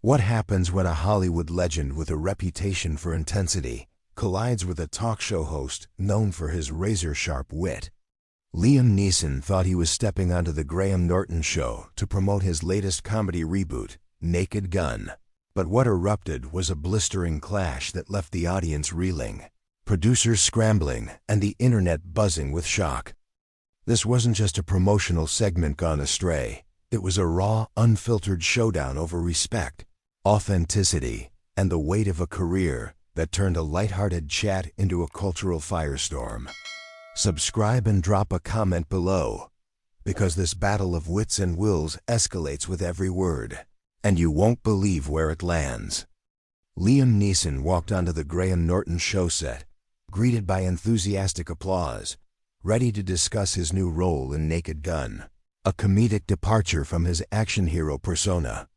What happens when a Hollywood legend with a reputation for intensity collides with a talk show host known for his razor-sharp wit? Liam Neeson thought he was stepping onto the Graham Norton show to promote his latest comedy reboot, Naked Gun. But what erupted was a blistering clash that left the audience reeling, producers scrambling, and the internet buzzing with shock. This wasn't just a promotional segment gone astray. It was a raw, unfiltered showdown over respect, authenticity, and the weight of a career that turned a lighthearted chat into a cultural firestorm. Subscribe and drop a comment below, because this battle of wits and wills escalates with every word, and you won't believe where it lands. Liam Neeson walked onto the Graham Norton show set, greeted by enthusiastic applause, ready to discuss his new role in Naked Gun, a comedic departure from his action hero persona.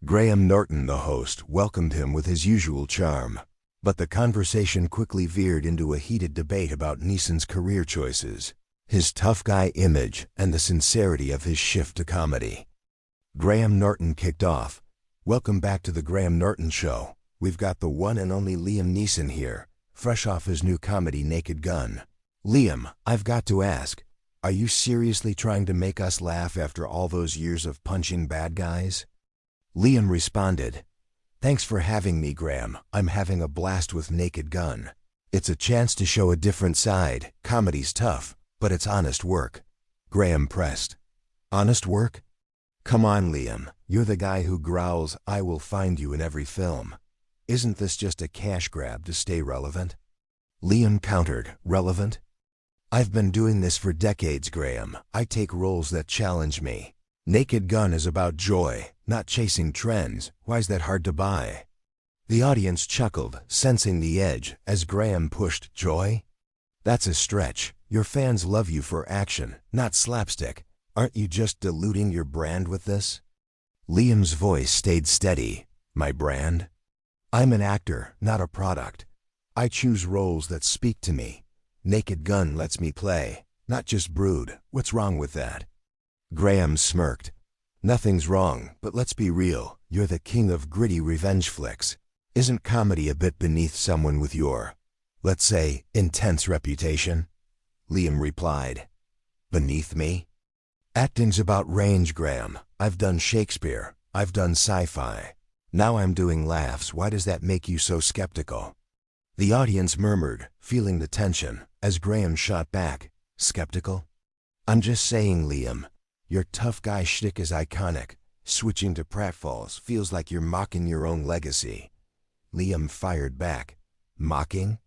Graham Norton, the host, welcomed him with his usual charm, but the conversation quickly veered into a heated debate about Neeson's career choices, his tough guy image, and the sincerity of his shift to comedy. Graham Norton kicked off. "Welcome back to the Graham Norton Show. We've got the one and only Liam Neeson here, fresh off his new comedy Naked Gun. Liam, I've got to ask, are you seriously trying to make us laugh after all those years of punching bad guys?" Liam responded, "Thanks for having me, Graham. I'm having a blast with Naked Gun. It's a chance to show a different side. Comedy's tough, but it's honest work." Graham pressed, "Honest work? Come on, Liam. You're the guy who growls, 'I will find you' in every film. Isn't this just a cash grab to stay relevant?" Liam countered, "Relevant? I've been doing this for decades, Graham. I take roles that challenge me. Naked Gun is about joy, not chasing trends. Why's that hard to buy?" The audience chuckled, sensing the edge, as Graham pushed, "Joy? That's a stretch. Your fans love you for action, not slapstick. Aren't you just diluting your brand with this?" Liam's voice stayed steady. "My brand? I'm an actor, not a product. I choose roles that speak to me. Naked Gun lets me play, not just brood. What's wrong with that?" Graham smirked. "Nothing's wrong, but let's be real. You're the king of gritty revenge flicks. Isn't comedy a bit beneath someone with your, let's say, intense reputation?" Liam replied, "Beneath me? Acting's about range, Graham. I've done Shakespeare. I've done sci-fi. Now I'm doing laughs. Why does that make you so skeptical?" The audience murmured, feeling the tension, as Graham shot back, "Skeptical? I'm just saying, Liam. Your tough guy shtick is iconic. Switching to pratfalls feels like you're mocking your own legacy." Liam fired back, "Mocking?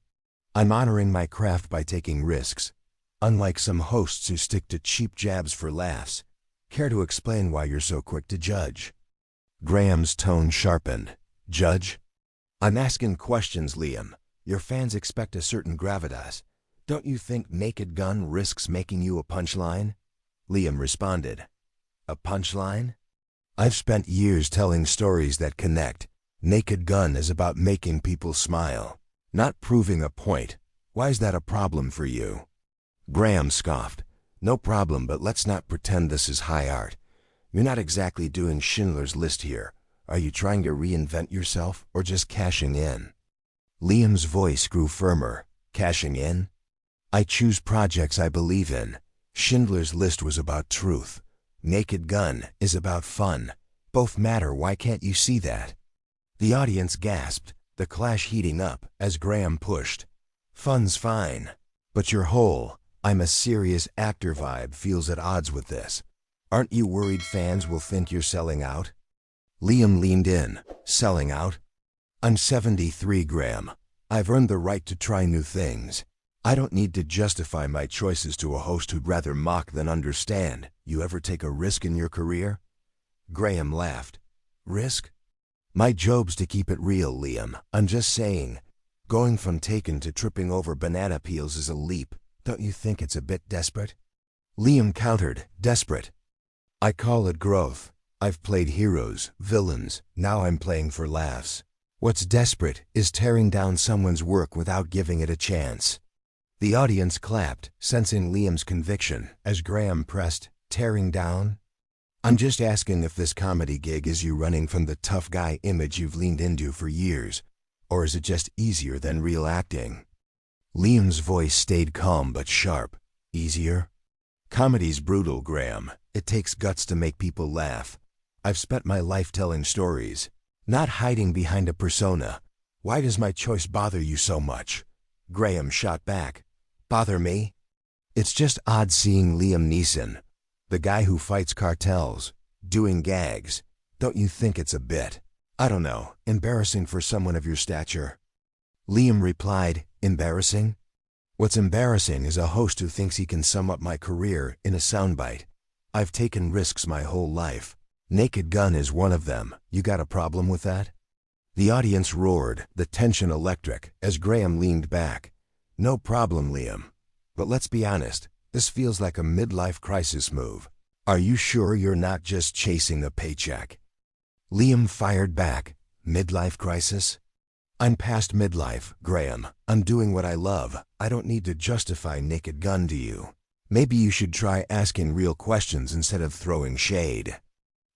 I'm honoring my craft by taking risks. Unlike some hosts who stick to cheap jabs for laughs. Care to explain why you're so quick to judge?" Graham's tone sharpened. "Judge? I'm asking questions, Liam. Your fans expect a certain gravitas. Don't you think Naked Gun risks making you a punchline?" Liam responded, "A punchline? I've spent years telling stories that connect. Naked Gun is about making people smile, not proving a point. Why's that a problem for you?" Graham scoffed, "No problem, but let's not pretend this is high art. You're not exactly doing Schindler's List here. Are you trying to reinvent yourself or just cashing in?" Liam's voice grew firmer. "Cashing in? I choose projects I believe in. Schindler's List was about truth. Naked Gun is about fun. Both matter. Why can't you see that?" The audience gasped, the clash heating up as Graham pushed, "Fun's fine, but your whole 'I'm a serious actor' vibe feels at odds with this. Aren't you worried fans will think you're selling out?" Liam leaned in. "Selling out? I'm 73, Graham. I've earned the right to try new things. I don't need to justify my choices to a host who'd rather mock than understand. You ever take a risk in your career?" Graham laughed. "Risk? My job's to keep it real, Liam. I'm just saying, going from Taken to tripping over banana peels is a leap. Don't you think it's a bit desperate?" Liam countered, "Desperate? I call it growth. I've played heroes, villains. Now I'm playing for laughs. What's desperate is tearing down someone's work without giving it a chance." The audience clapped, sensing Liam's conviction, as Graham pressed, "Tearing down? I'm just asking if this comedy gig is you running from the tough guy image you've leaned into for years, or is it just easier than real acting? Liam's voice stayed calm but sharp. Easier? Comedy's brutal, Graham. It takes guts to make people laugh. I've spent my life telling stories, not hiding behind a persona. Why does my choice bother you so much? Graham shot back. Bother me? It's just odd seeing Liam Neeson, the guy who fights cartels, doing gags. Don't you think it's a bit, I don't know, embarrassing for someone of your stature? Liam replied, embarrassing? What's embarrassing is a host who thinks he can sum up my career in a soundbite. I've taken risks my whole life. Naked Gun is one of them. You got a problem with that? The audience roared, the tension electric, as Graham leaned back. No problem, Liam. But let's be honest, this feels like a midlife crisis move. Are you sure you're not just chasing a paycheck? Liam fired back. Midlife crisis? I'm past midlife, Graham. I'm doing what I love. I don't need to justify Naked Gun to you. Maybe you should try asking real questions instead of throwing shade.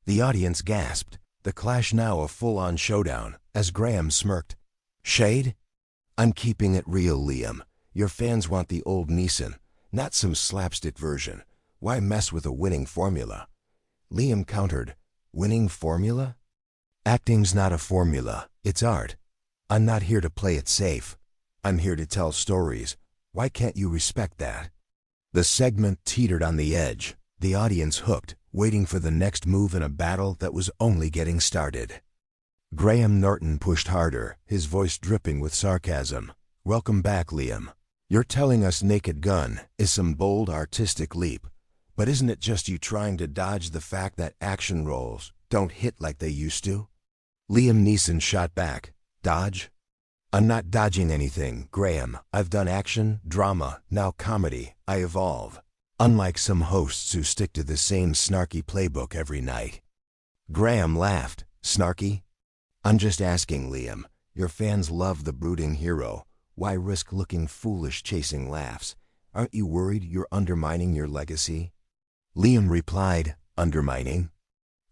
The audience gasped, the clash now a full-on showdown, as Graham smirked. Shade? I'm keeping it real, Liam. Your fans want the old Neeson, not some slapstick version. Why mess with a winning formula? Liam countered, winning formula? Acting's not a formula, it's art. I'm not here to play it safe. I'm here to tell stories. Why can't you respect that? The segment teetered on the edge, the audience hooked, waiting for the next move in a battle that was only getting started. Graham Norton pushed harder, his voice dripping with sarcasm. Welcome back, Liam. You're telling us Naked Gun is some bold artistic leap, but isn't it just you trying to dodge the fact that action roles don't hit like they used to? Liam Neeson shot back. Dodge? I'm not dodging anything, Graham. I've done action, drama, now comedy. I evolve. Unlike some hosts who stick to the same snarky playbook every night. Graham laughed. Snarky? I'm just asking, Liam. Your fans love the brooding hero. Why risk looking foolish chasing laughs? Aren't you worried you're undermining your legacy? Liam replied, undermining?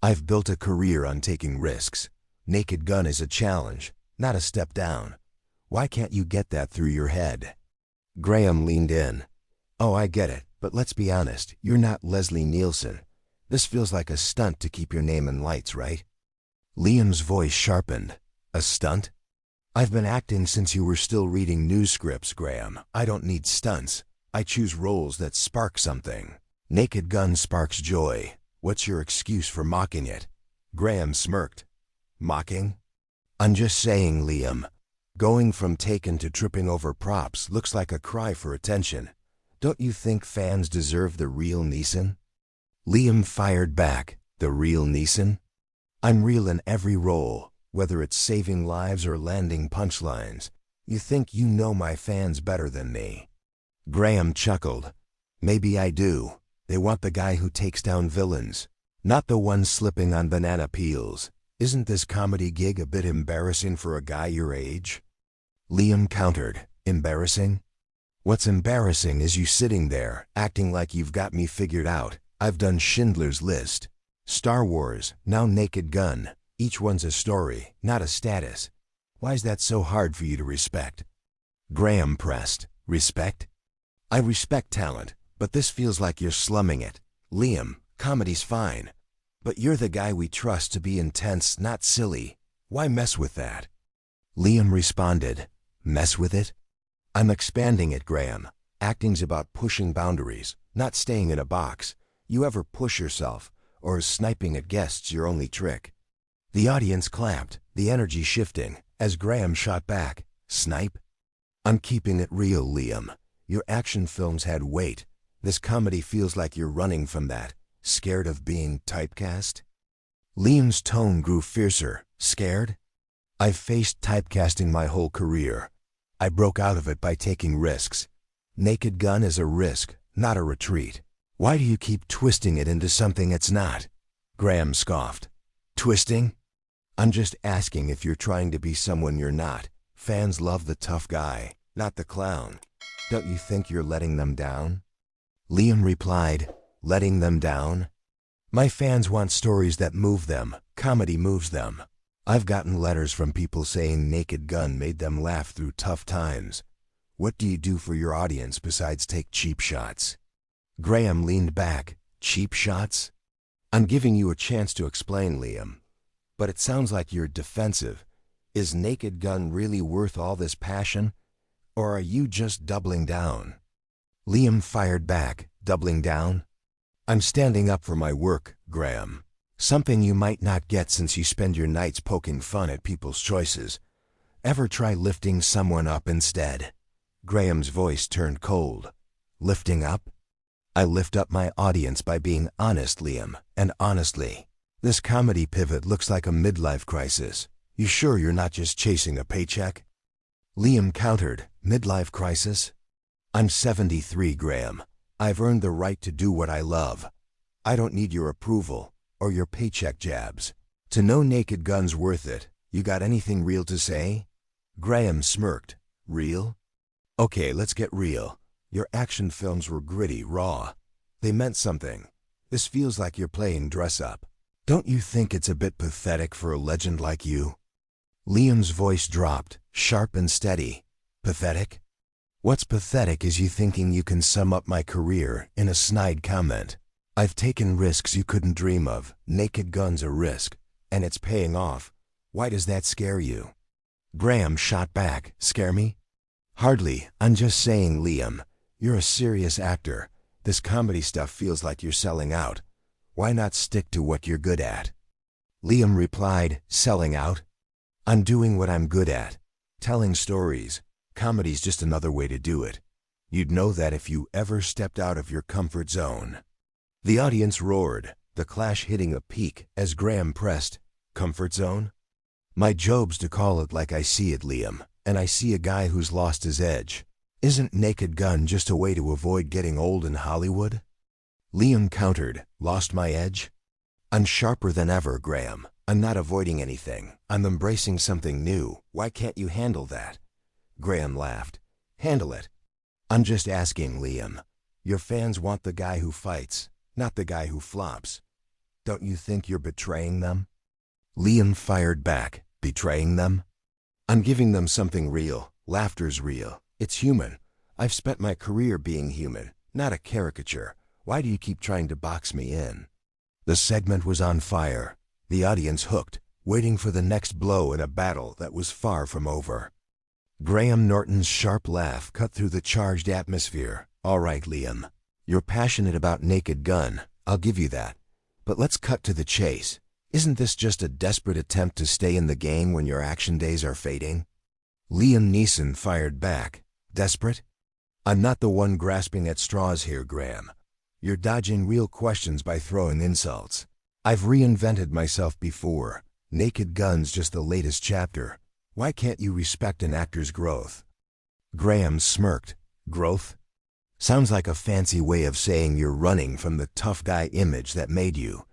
I've built a career on taking risks. Naked Gun is a challenge, not a step down. Why can't you get that through your head? Graham leaned in. Oh, I get it, but let's be honest, you're not Leslie Nielsen. This feels like a stunt to keep your name in lights, right? Liam's voice sharpened. A stunt? I've been acting since you were still reading news scripts, Graham. I don't need stunts. I choose roles that spark something. Naked Gun sparks joy. What's your excuse for mocking it? Graham smirked. Mocking? I'm just saying, Liam. Going from Taken to tripping over props looks like a cry for attention. Don't you think fans deserve the real Neeson? Liam fired back. The real Neeson? I'm real in every role, whether it's saving lives or landing punchlines. You think you know my fans better than me. Graham chuckled. Maybe I do. They want the guy who takes down villains, not the one slipping on banana peels. Isn't this comedy gig a bit embarrassing for a guy your age? Liam countered. Embarrassing? What's embarrassing is you sitting there, acting like you've got me figured out. I've done Schindler's List, Star Wars, now Naked Gun. Each one's a story, not a status. Why is that so hard for you to respect? Graham pressed. Respect? I respect talent, but this feels like you're slumming it. Liam, comedy's fine. But you're the guy we trust to be intense, not silly. Why mess with that? Liam responded. Mess with it? I'm expanding it, Graham. Acting's about pushing boundaries, not staying in a box. You ever push yourself, or is sniping at guests your only trick? The audience clapped, the energy shifting, as Graham shot back. Snipe? I'm keeping it real, Liam. Your action films had weight. This comedy feels like you're running from that. Scared of being typecast? Liam's tone grew fiercer. Scared? I've faced typecasting my whole career. I broke out of it by taking risks. Naked Gun is a risk, not a retreat. Why do you keep twisting it into something it's not? Graham scoffed. Twisting? I'm just asking if you're trying to be someone you're not. Fans love the tough guy, not the clown. Don't you think you're letting them down? Liam replied, letting them down? My fans want stories that move them. Comedy moves them. I've gotten letters from people saying Naked Gun made them laugh through tough times. What do you do for your audience besides take cheap shots? Graham leaned back. Cheap shots? I'm giving you a chance to explain, Liam. But it sounds like you're defensive. Is Naked Gun really worth all this passion? Or are you just doubling down? Liam fired back. Doubling down? I'm standing up for my work, Graham. Something you might not get since you spend your nights poking fun at people's choices. Ever try lifting someone up instead? Graham's voice turned cold. Lifting up? I lift up my audience by being honest, Liam, and honestly. This comedy pivot looks like a midlife crisis. You sure you're not just chasing a paycheck? Liam countered. Midlife crisis? I'm 73, Graham. I've earned the right to do what I love. I don't need your approval or your paycheck jabs. To know Naked Gun's worth it, you got anything real to say? Graham smirked. Real? Okay, let's get real. Your action films were gritty, raw. They meant something. This feels like you're playing dress-up. Don't you think it's a bit pathetic for a legend like you? Liam's voice dropped, sharp and steady. Pathetic? What's pathetic is you thinking you can sum up my career in a snide comment. I've taken risks you couldn't dream of. Naked Gun's a risk, and it's paying off. Why does that scare you? Graham shot back. Scare me? Hardly. I'm just saying, Liam, you're a serious actor. This comedy stuff feels like you're selling out. Why not stick to what you're good at? Liam replied, selling out? I'm doing what I'm good at. Telling stories. Comedy's just another way to do it. You'd know that if you ever stepped out of your comfort zone. The audience roared, the clash hitting a peak as Graham pressed, comfort zone? My job's to call it like I see it, Liam, and I see a guy who's lost his edge. Isn't Naked Gun just a way to avoid getting old in Hollywood? Liam countered, lost my edge? I'm sharper than ever, Graham. I'm not avoiding anything. I'm embracing something new. Why can't you handle that? Graham laughed. Handle it. I'm just asking, Liam. Your fans want the guy who fights, not the guy who flops. Don't you think you're betraying them? Liam fired back. Betraying them? I'm giving them something real. Laughter's real. It's human. I've spent my career being human, not a caricature. Why do you keep trying to box me in? The segment was on fire. The audience hooked, waiting for the next blow in a battle that was far from over. Graham Norton's sharp laugh cut through the charged atmosphere. All right, Liam. You're passionate about Naked Gun. I'll give you that. But let's cut to the chase. Isn't this just a desperate attempt to stay in the game when your action days are fading? Liam Neeson fired back. Desperate? I'm not the one grasping at straws here, Graham. You're dodging real questions by throwing insults. I've reinvented myself before. Naked Gun's just the latest chapter. Why can't you respect an actor's growth? Graham smirked. Growth? Sounds like a fancy way of saying you're running from the tough guy image that made you.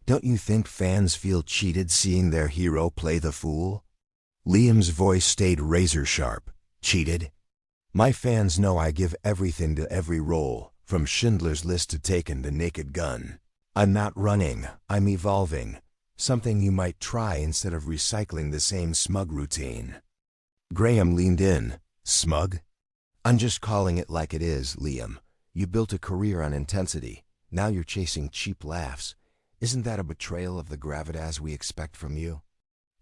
Don't you think fans feel cheated seeing their hero play the fool? Liam's voice stayed razor sharp. Cheated? My fans know I give everything to every role, from Schindler's List to Taken to Naked Gun. I'm not running, I'm evolving. Something you might try instead of recycling the same smug routine. Graham leaned in. Smug? I'm just calling it like it is, Liam. You built a career on intensity. Now you're chasing cheap laughs. Isn't that a betrayal of the gravitas we expect from you?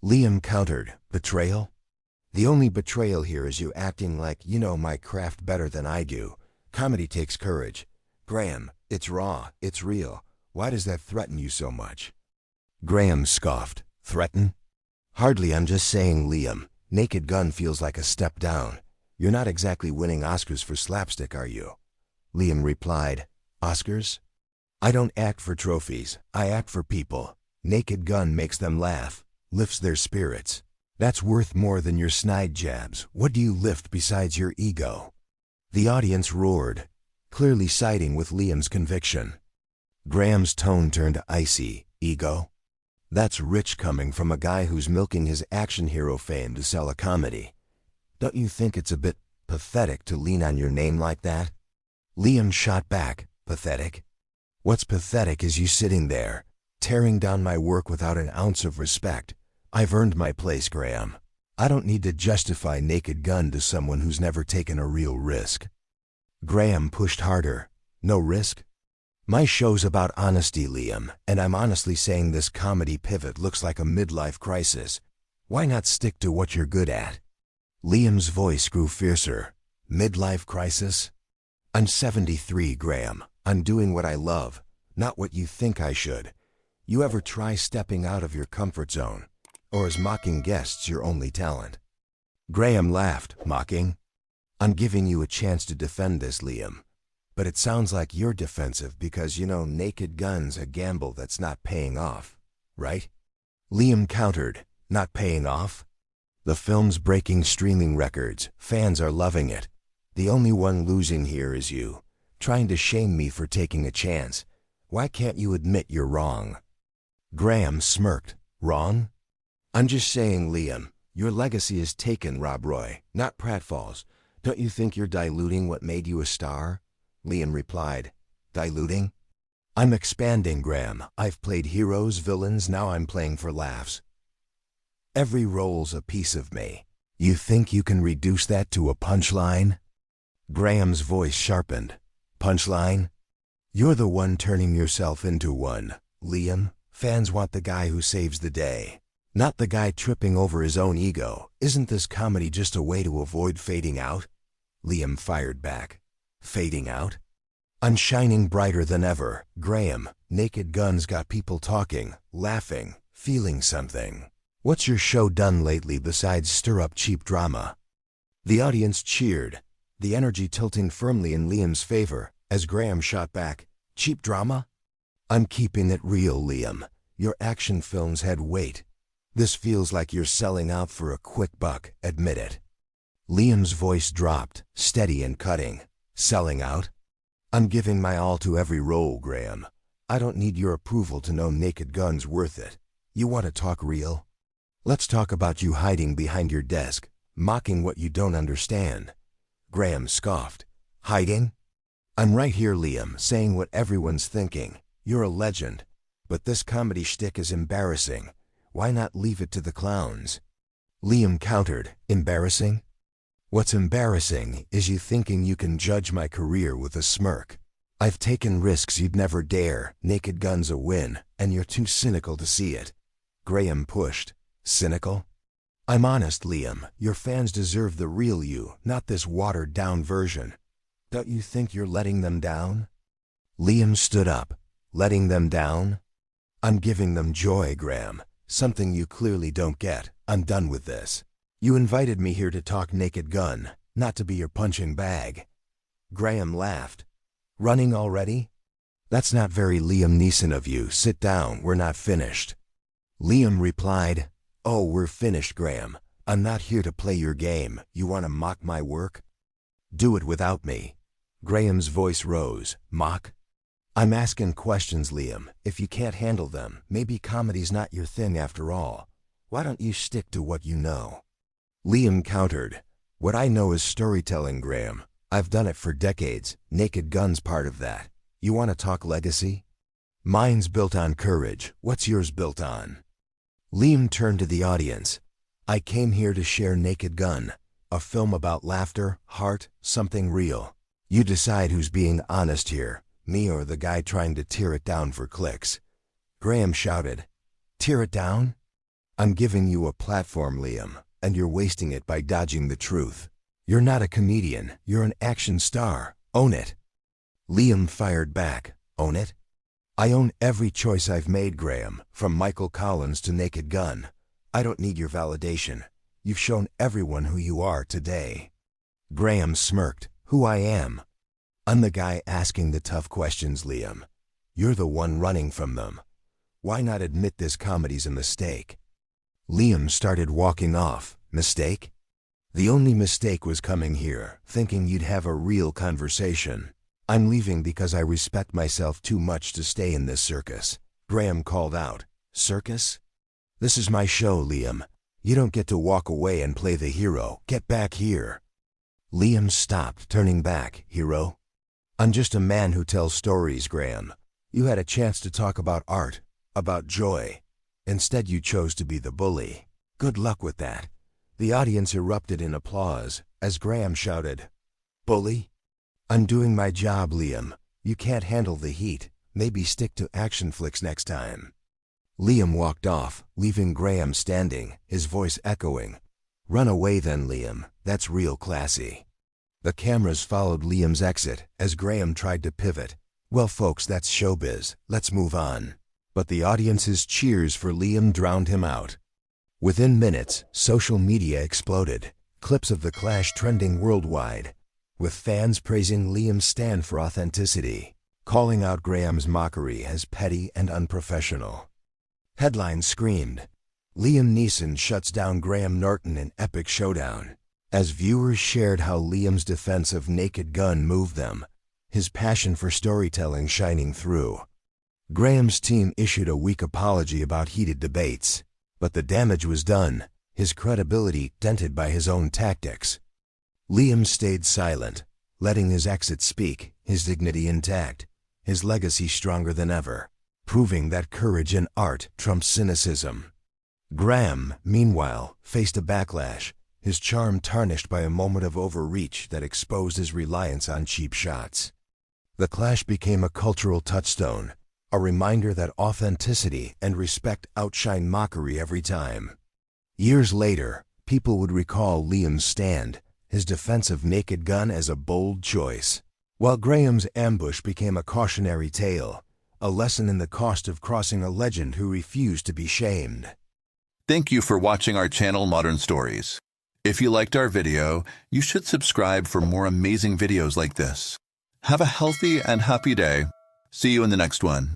Liam countered. Betrayal? The only betrayal here is you acting like you know my craft better than I do. Comedy takes courage. Graham, it's raw, it's real. Why does that threaten you so much? Graham scoffed. Threaten? Hardly. I'm just saying, Liam. Naked Gun feels like a step down. You're not exactly winning Oscars for slapstick, are you? Liam replied. Oscars? I don't act for trophies. I act for people. Naked Gun makes them laugh, lifts their spirits. That's worth more than your snide jabs. What do you lift besides your ego? The audience roared, clearly siding with Liam's conviction. Graham's tone turned icy. Ego? That's rich coming from a guy who's milking his action hero fame to sell a comedy. Don't you think it's a bit pathetic to lean on your name like that? Liam shot back. Pathetic? What's pathetic is you sitting there, tearing down my work without an ounce of respect. I've earned my place, Graham. I don't need to justify Naked Gun to someone who's never taken a real risk. Graham pushed harder. No risk? My show's about honesty, Liam, and I'm honestly saying this comedy pivot looks like a midlife crisis. Why not stick to what you're good at? Liam's voice grew fiercer. Midlife crisis? I'm 73, Graham. I'm doing what I love, not what you think I should. You ever try stepping out of your comfort zone? Or is mocking guests your only talent? Graham laughed, mocking. I'm giving you a chance to defend this, Liam. But it sounds like you're defensive because you know Naked Gun's a gamble that's not paying off, right? Liam countered, not paying off? The film's breaking streaming records. Fans are loving it. The only one losing here is you, trying to shame me for taking a chance. Why can't you admit you're wrong? Graham smirked. Wrong? I'm just saying, Liam, your legacy is taken, Rob Roy, not pratfalls. Don't you think you're diluting what made you a star? Liam replied. Diluting? I'm expanding, Graham. I've played heroes, villains, now I'm playing for laughs. Every role's a piece of me. You think you can reduce that to a punchline? Graham's voice sharpened. Punchline? You're the one turning yourself into one, Liam. Fans want the guy who saves the day, not the guy tripping over his own ego. Isn't this comedy just a way to avoid fading out? Liam fired back. Fading out? I'm shining brighter than ever, Graham. Naked Gun's got people talking, laughing, feeling something. What's your show done lately besides stir up cheap drama? The audience cheered, the energy tilting firmly in Liam's favor, as Graham shot back. Cheap drama? I'm keeping it real, Liam. Your action films had weight. This feels like you're selling out for a quick buck, admit it. Liam's voice dropped, steady and cutting. Selling out? I'm giving my all to every role, Graham. I don't need your approval to know Naked Gun's worth it. You want to talk real? Let's talk about you hiding behind your desk, mocking what you don't understand. Graham scoffed. Hiding? I'm right here, Liam, saying what everyone's thinking. You're a legend. But this comedy shtick is embarrassing. Why not leave it to the clowns? Liam countered. Embarrassing? What's embarrassing is you thinking you can judge my career with a smirk. I've taken risks you'd never dare. Naked Gun's a win, and you're too cynical to see it. Graham pushed. Cynical? I'm honest, Liam. Your fans deserve the real you, not this watered-down version. Don't you think you're letting them down? Liam stood up. Letting them down? I'm giving them joy, Graham. Something you clearly don't get. I'm done with this. You invited me here to talk Naked Gun, not to be your punching bag. Graham laughed. Running already? That's not very Liam Neeson of you. Sit down, we're not finished. Liam replied, Oh, we're finished, Graham. I'm not here to play your game. You want to mock my work? Do it without me. Graham's voice rose. Mock? I'm asking questions, Liam. If you can't handle them, maybe comedy's not your thing after all. Why don't you stick to what you know? Liam countered. What I know is storytelling, Graham. I've done it for decades. Naked Gun's part of that. You want to talk legacy? Mine's built on courage. What's yours built on? Liam turned to the audience. I came here to share Naked Gun, a film about laughter, heart, something real. You decide who's being honest here, me or the guy trying to tear it down for clicks. Graham shouted. Tear it down? I'm giving you a platform, Liam, and you're wasting it by dodging the truth. You're not a comedian, you're an action star. Own it. Liam fired back. Own it? I own every choice I've made, Graham, from Michael Collins to Naked Gun. I don't need your validation. You've shown everyone who you are today. Graham smirked. Who I am? I'm the guy asking the tough questions, Liam. You're the one running from them. Why not admit this comedy's a mistake? Liam started walking off. Mistake? The only mistake was coming here, thinking you'd have a real conversation. I'm leaving because I respect myself too much to stay in this circus. Graham called out. Circus? This is my show, Liam. You don't get to walk away and play the hero. Get back here. Liam stopped, turning back. Hero? I'm just a man who tells stories, Graham. You had a chance to talk about art. about joy. Instead, you chose to be the bully. Good luck with that." The audience erupted in applause as Graham shouted, "Bully? I'm doing my job, Liam. You can't handle the heat. Maybe stick to action flicks next time." Liam walked off, leaving Graham standing, his voice echoing, "Run away then, Liam. That's real classy." The cameras followed Liam's exit as Graham tried to pivot. "Well, folks, that's showbiz. Let's move on." But the audience's cheers for Liam drowned him out. Within minutes, social media exploded, clips of the clash trending worldwide, with fans praising Liam's stand for authenticity, calling out Graham's mockery as petty and unprofessional. Headlines screamed, "Liam Neeson shuts down Graham Norton in epic showdown," as viewers shared how Liam's defense of Naked Gun moved them, his passion for storytelling shining through. Graham's team issued a weak apology about heated debates, but the damage was done, his credibility dented by his own tactics. Liam stayed silent, letting his exit speak, his dignity intact, his legacy stronger than ever, proving that courage in art trumps cynicism. Graham, meanwhile, faced a backlash, his charm tarnished by a moment of overreach that exposed his reliance on cheap shots. The clash became a cultural touchstone, a reminder that authenticity and respect outshine mockery every time. Years later, people would recall Liam's stand, his defense of Naked Gun as a bold choice, while Graham's ambush became a cautionary tale, a lesson in the cost of crossing a legend who refused to be shamed. Thank you for watching our channel Modern Stories. If you liked our video, you should subscribe for more amazing videos like this. Have a healthy and happy day. See you in the next one.